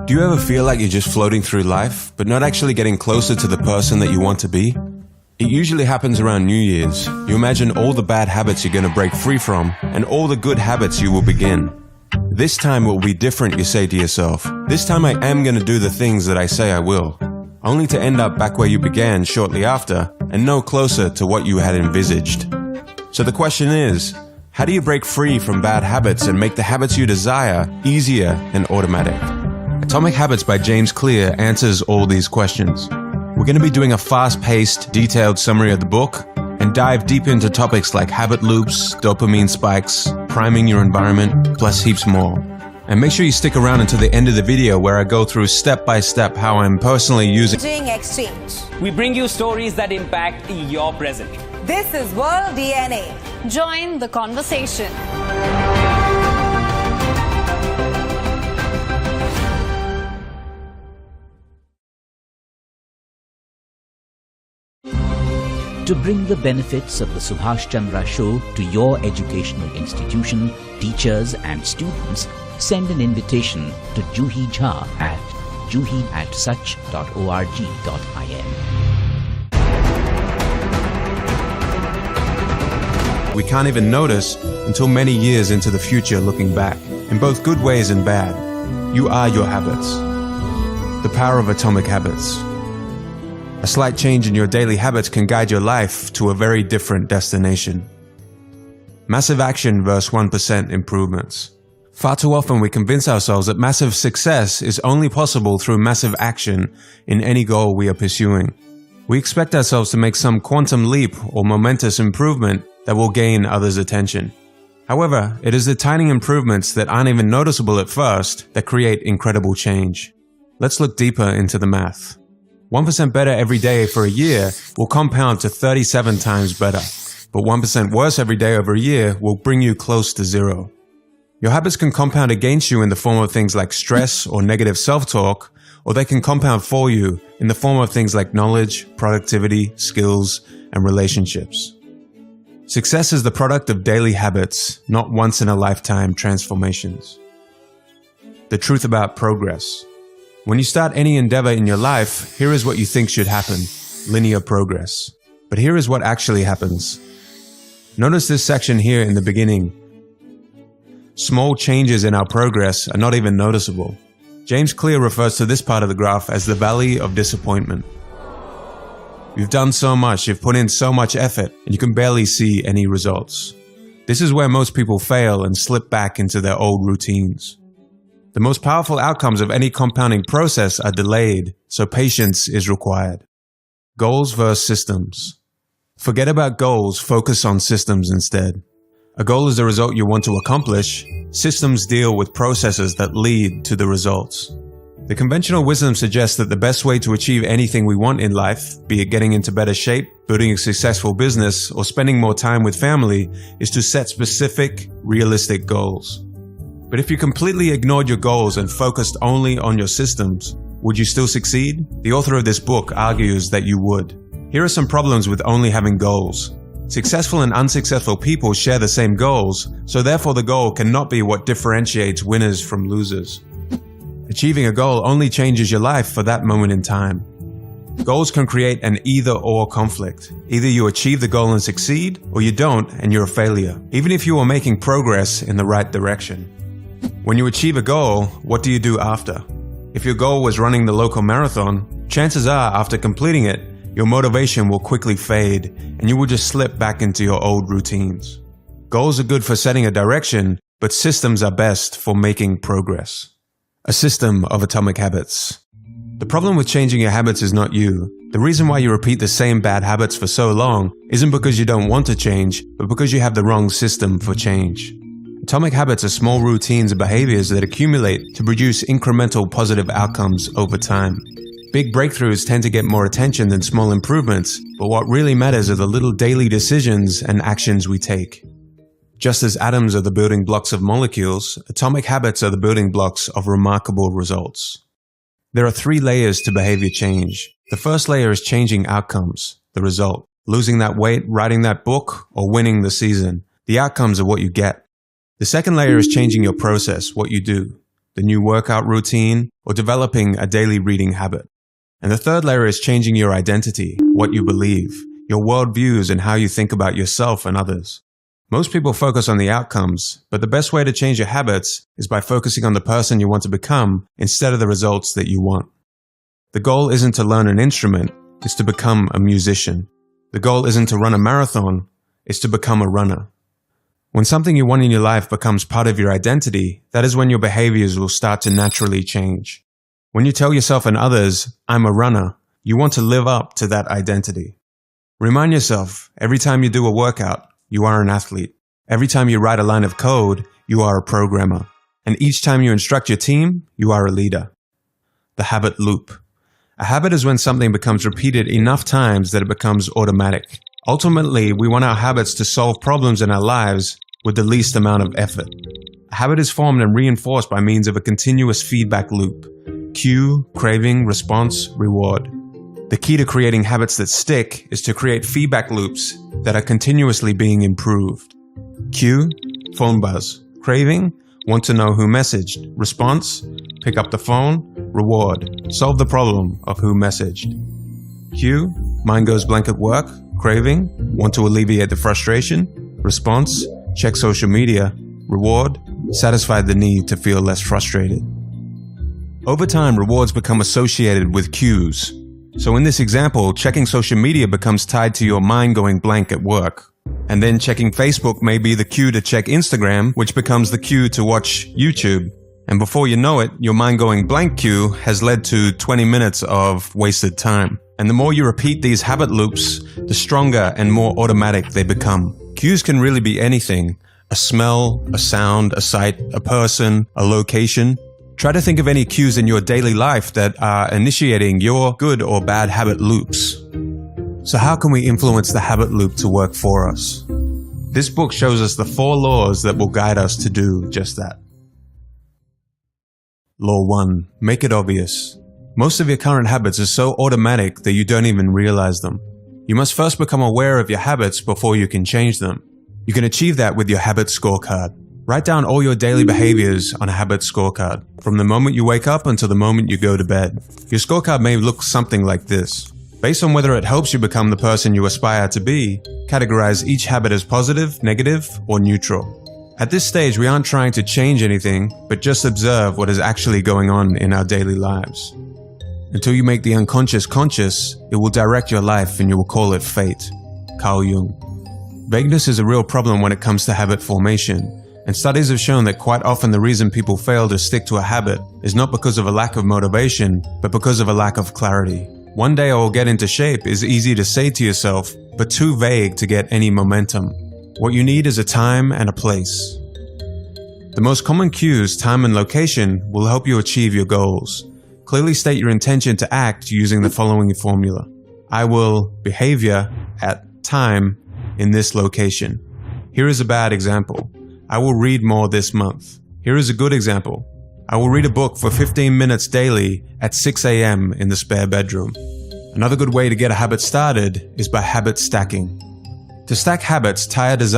Do you ever feel like you're just floating through life, but not actually getting closer to the person that you want to be? It usually happens around New Year's. You imagine all the bad habits you're going to break free from, and all the good habits you will begin. This time will be different, you say to yourself. This time I am going to do the things that I say I will. Only to end up back where you began shortly after, and no closer to what you had envisaged. So the question is, how do you break free from bad habits and make the habits you desire easier and automatic? Atomic Habits by James Clear answers all these questions. We're going to be doing a fast-paced, detailed summary of the book and dive deep into topics like habit loops, dopamine spikes, priming your environment, plus heaps more. And make sure you stick around until the end of the video where I go through step-by-step how I'm personally using Exchange. We bring you stories that impact your present. This is World DNA. Join the conversation. To bring the benefits of the Subhash Chandra Show to your educational institution, teachers and students, send an invitation to Juhi Jha at juhi@such.org.in. we can't even notice until many years into the future looking back, in both good ways and bad. You are your habits. The power of Atomic Habits. A slight change in your daily habits can guide your life to a very different destination. Massive action versus 1% improvements. Far too often we convince ourselves that massive success is only possible through massive action in any goal we are pursuing. We expect ourselves to make some quantum leap or momentous improvement that will gain others' attention. However, it is the tiny improvements that aren't even noticeable at first that create incredible change. Let's look deeper into the math. 1% better every day for a year will compound to 37 times better, but 1% worse every day over a year will bring you close to zero. Your habits can compound against you in the form of things like stress or negative self-talk, or they can compound for you in the form of things like knowledge, productivity, skills, and relationships. Success is the product of daily habits, not once-in-a-lifetime transformations. The truth about progress. When you start any endeavor in your life, here is what you think should happen: linear progress. But here is what actually happens. Notice this section here in the beginning. Small changes in our progress are not even noticeable. James Clear refers to this part of the graph as the valley of disappointment. You've done so much, you've put in so much effort, and you can barely see any results. This is where most people fail and slip back into their old routines. The most powerful outcomes of any compounding process are delayed, so patience is required. Goals versus systems. Forget about goals, focus on systems instead. A goal is the result you want to accomplish. Systems deal with processes that lead to the results. The conventional wisdom suggests that the best way to achieve anything we want in life, be it getting into better shape, building a successful business, or spending more time with family, is to set specific, realistic goals. But if you completely ignored your goals and focused only on your systems, would you still succeed? The author of this book argues that you would. Here are some problems with only having goals. Successful and unsuccessful people share the same goals, so therefore the goal cannot be what differentiates winners from losers. Achieving a goal only changes your life for that moment in time. Goals can create an either-or conflict. Either you achieve the goal and succeed, or you don't and you're a failure, even if you are making progress in the right direction. When you achieve a goal, what do you do after? If your goal was running the local marathon, chances are after completing it, your motivation will quickly fade and you will just slip back into your old routines. Goals are good for setting a direction, but systems are best for making progress. A system of atomic habits. The problem with changing your habits is not you. The reason why you repeat the same bad habits for so long isn't because you don't want to change, but because you have the wrong system for change. Atomic habits are small routines and behaviors that accumulate to produce incremental positive outcomes over time. Big breakthroughs tend to get more attention than small improvements, but what really matters are the little daily decisions and actions we take. Just as atoms are the building blocks of molecules, atomic habits are the building blocks of remarkable results. There are 3 layers to behavior change. The first layer is changing outcomes, the result. Losing that weight, writing that book, or winning the season. The outcomes are what you get. The second layer is changing your process, what you do. the new workout routine, or developing a daily reading habit. And the third layer is changing your identity, what you believe, your worldviews, and how you think about yourself and others. Most people focus on the outcomes, but the best way to change your habits is by focusing on the person you want to become instead of the results that you want. The goal isn't to learn an instrument, it's to become a musician. The goal isn't to run a marathon, it's to become a runner. When something you want in your life becomes part of your identity, that is when your behaviors will start to naturally change. When you tell yourself and others, "I'm a runner," you want to live up to that identity. Remind yourself, every time you do a workout, you are an athlete. Every time you write a line of code, you are a programmer. And each time you instruct your team, you are a leader. The habit loop. A habit is when something becomes repeated enough times that it becomes automatic. Ultimately, we want our habits to solve problems in our lives with the least amount of effort. A habit is formed and reinforced by means of a continuous feedback loop. Cue, craving, response, reward. The key to creating habits that stick is to create feedback loops that are continuously being improved. Cue, phone buzz. Craving, want to know who messaged. Response, pick up the phone. Reward, solve the problem of who messaged. Cue, mind goes blank at work. Craving, want to alleviate the frustration. Response, check social media. Reward, satisfy the need to feel less frustrated. Over time, rewards become associated with cues. So in this example, checking social media becomes tied to your mind going blank at work. And then checking Facebook may be the cue to check Instagram, which becomes the cue to watch YouTube. And before you know it, your mind going blank cue has led to 20 minutes of wasted time. And the more you repeat these habit loops, the stronger and more automatic they become. Cues can really be anything. A smell, a sound, a sight, a person, a location. Try to think of any cues in your daily life that are initiating your good or bad habit loops. So how can we influence the habit loop to work for us? This book shows us the 4 laws that will guide us to do just that. Law 1. Make it obvious. Most of your current habits are so automatic that you don't even realize them. You must first become aware of your habits before you can change them. You can achieve that with your habit scorecard. Write down all your daily behaviors on a habit scorecard, from the moment you wake up until the moment you go to bed. Your scorecard may look something like this. Based on whether it helps you become the person you aspire to be, categorize each habit as positive, negative, or neutral. At this stage, we aren't trying to change anything, but just observe what is actually going on in our daily lives. Until you make the unconscious conscious, it will direct your life and you will call it fate. Carl Jung. Vagueness is a real problem when it comes to habit formation. And studies have shown that quite often the reason people fail to stick to a habit is not because of a lack of motivation, but because of a lack of clarity. One day I will get into shape is easy to say to yourself, but too vague to get any momentum. What you need is a time and a place. The most common cues, time and location, will help you achieve your goals. Clearly state your intention to act using the following formula. I will behavior at time in this location. Here is a bad example. I will read more this month. Here is a good example. I will read a book for 15 minutes daily at 6 a.m. in the spare bedroom. Another good way to get a habit started is by habit stacking. To stack habits, tie a desire